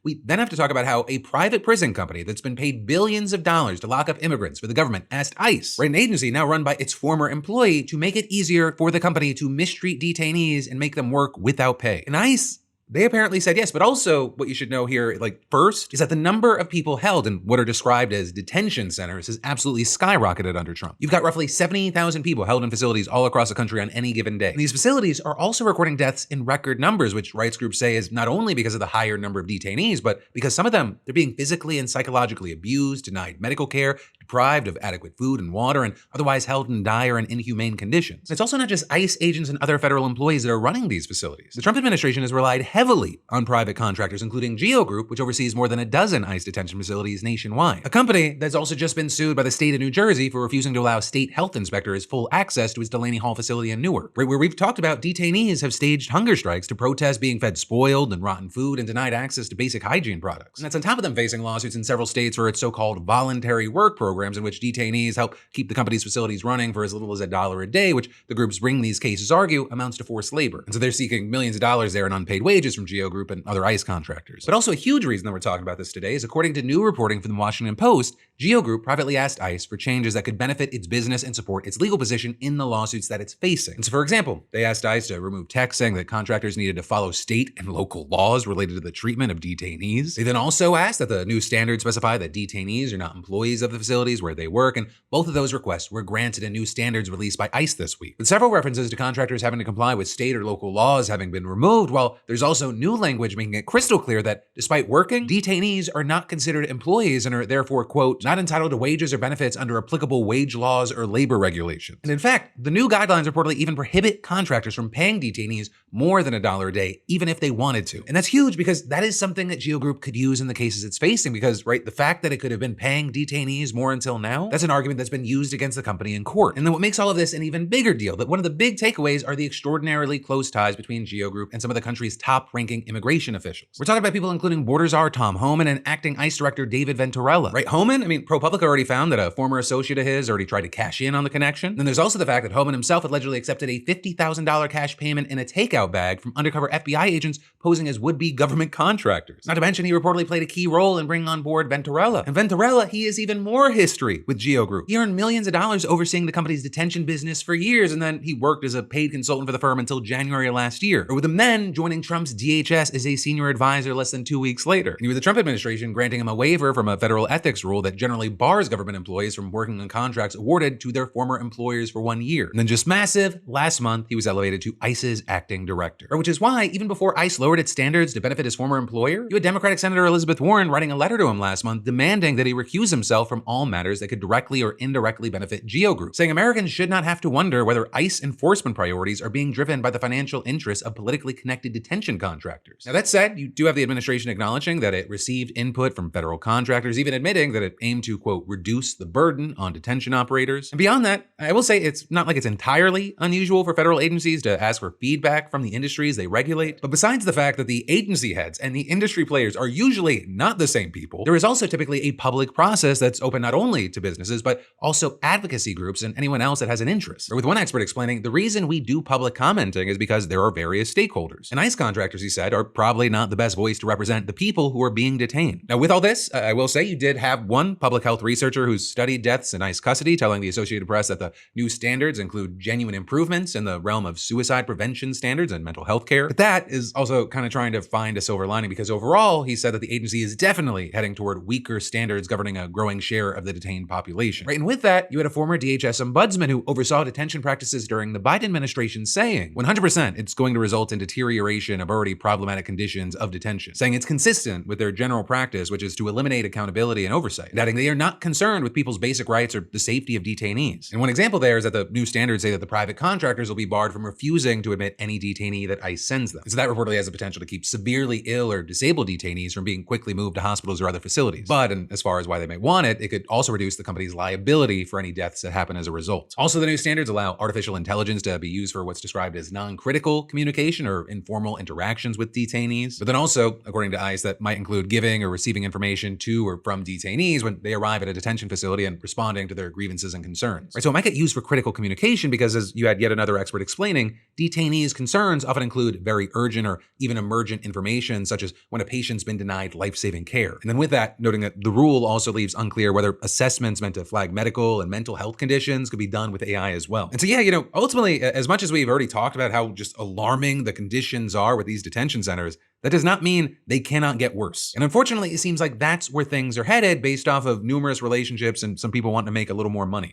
We then have to talk about how a private prison company that's been paid billions of dollars to lock up immigrants for the government asked ICE, right, an agency now run by its former employee, to make it easier for the company to mistreat detainees and make them work without pay. And ICE, they apparently said yes, but also what you should know here, first, is that the number of people held in what are described as detention centers has absolutely skyrocketed under Trump. You've got roughly 70,000 people held in facilities all across the country on any given day. And these facilities are also recording deaths in record numbers, which rights groups say is not only because of the higher number of detainees, but because some of them, they're being physically and psychologically abused, denied medical care, deprived of adequate food and water, and otherwise held in dire and inhumane conditions. It's also not just ICE agents and other federal employees that are running these facilities. The Trump administration has relied heavily on private contractors, including GEO Group, which oversees more than a dozen ICE detention facilities nationwide. A company that's also just been sued by the state of New Jersey for refusing to allow state health inspectors full access to its Delaney Hall facility in Newark, right, where we've talked about detainees have staged hunger strikes to protest being fed spoiled and rotten food and denied access to basic hygiene products. And that's on top of them facing lawsuits in several states for its so-called voluntary work programs, in which detainees help keep the company's facilities running for as little as $1 a day, which the groups bringing these cases argue amounts to forced labor. And so they're seeking millions of dollars there in unpaid wages from GEO Group and other ICE contractors. But also a huge reason that we're talking about this today is, according to new reporting from the Washington Post, GEO Group privately asked ICE for changes that could benefit its business and support its legal position in the lawsuits that it's facing. And so, for example, they asked ICE to remove text saying that contractors needed to follow state and local laws related to the treatment of detainees. They then also asked that the new standards specify that detainees are not employees of the facilities where they work, and both of those requests were granted in new standards released by ICE this week, with several references to contractors having to comply with state or local laws having been removed, while there's also new language making it crystal clear that despite working, detainees are not considered employees and are therefore, quote, not entitled to wages or benefits under applicable wage laws or labor regulations. And in fact, the new guidelines reportedly even prohibit contractors from paying detainees more than $1 a day, even if they wanted to. And that's huge because that is something that GEO Group could use in the cases it's facing, because, right, the fact that it could have been paying detainees more until now, that's an argument that's been used against the company in court. And then what makes all of this an even bigger deal, that one of the big takeaways are the extraordinarily close ties between GEO Group and some of the country's top-ranking immigration officials. We're talking about people including border czar Tom Homan and acting ICE director David Venturella. Right, Homan, ProPublica already found that a former associate of his already tried to cash in on the connection. Then there's also the fact that Homan himself allegedly accepted a $50,000 cash payment in a takeout bag from undercover FBI agents posing as would-be government contractors. Not to mention, he reportedly played a key role in bringing on board Venturella. And Venturella, he has even more history with GEO Group. He earned millions of dollars overseeing the company's detention business for years, and then he worked as a paid consultant for the firm until January of last year, with him then joining Trump's DHS as a senior advisor less than 2 weeks later. And with the Trump administration granting him a waiver from a federal ethics rule that generally bars government employees from working on contracts awarded to their former employers for 1 year. And then just massive, last month, he was elevated to ICE's acting director. Which is why, even before ICE lowered its standards to benefit his former employer, you had Democratic Senator Elizabeth Warren writing a letter to him last month demanding that he recuse himself from all matters that could directly or indirectly benefit GEO Group, saying Americans should not have to wonder whether ICE enforcement priorities are being driven by the financial interests of politically connected detention contractors. Now that said, you do have the administration acknowledging that it received input from federal contractors, even admitting that it aimed to, quote, reduce the burden on detention operators. And beyond that, I will say it's not like it's entirely unusual for federal agencies to ask for feedback from the industries they regulate. But besides the fact that the agency heads and the industry players are usually not the same people, there is also typically a public process that's open not only to businesses, but also advocacy groups and anyone else that has an interest. Or with one expert explaining, the reason we do public commenting is because there are various stakeholders. And ICE contractors, he said, are probably not the best voice to represent the people who are being detained. Now, with all this, I will say you did have one public health researcher who's studied deaths in ICE custody telling the Associated Press that the new standards include genuine improvements in the realm of suicide prevention standards and mental health care. But that is also kind of trying to find a silver lining, because overall, he said that the agency is definitely heading toward weaker standards governing a growing share of the detained population. Right, and with that, you had a former DHS ombudsman who oversaw detention practices during the Biden administration saying 100% it's going to result in deterioration of already problematic conditions of detention, saying it's consistent with their general practice, which is to eliminate accountability and oversight, and adding they are not concerned with people's basic rights or the safety of detainees. And one example there is that the new standards say that the private contractors will be barred from refusing to admit any detainee that ICE sends them. And so that reportedly has the potential to keep severely ill or disabled detainees from being quickly moved to hospitals or other facilities. But, and as far as why they may want it, it could also also reduce the company's liability for any deaths that happen as a result. Also, the new standards allow artificial intelligence to be used for what's described as non-critical communication or informal interactions with detainees. But then also, according to ICE, that might include giving or receiving information to or from detainees when they arrive at a detention facility and responding to their grievances and concerns. Right, so it might get used for critical communication because, as you had yet another expert explaining, detainees' concerns often include very urgent or even emergent information, such as when a patient's been denied life-saving care. And then with that, noting that the rule also leaves unclear whether assessments meant to flag medical and mental health conditions could be done with AI as well. And so yeah, ultimately, as much as we've already talked about how just alarming the conditions are with these detention centers, that does not mean they cannot get worse. And unfortunately, it seems like that's where things are headed based off of numerous relationships and some people wanting to make a little more money.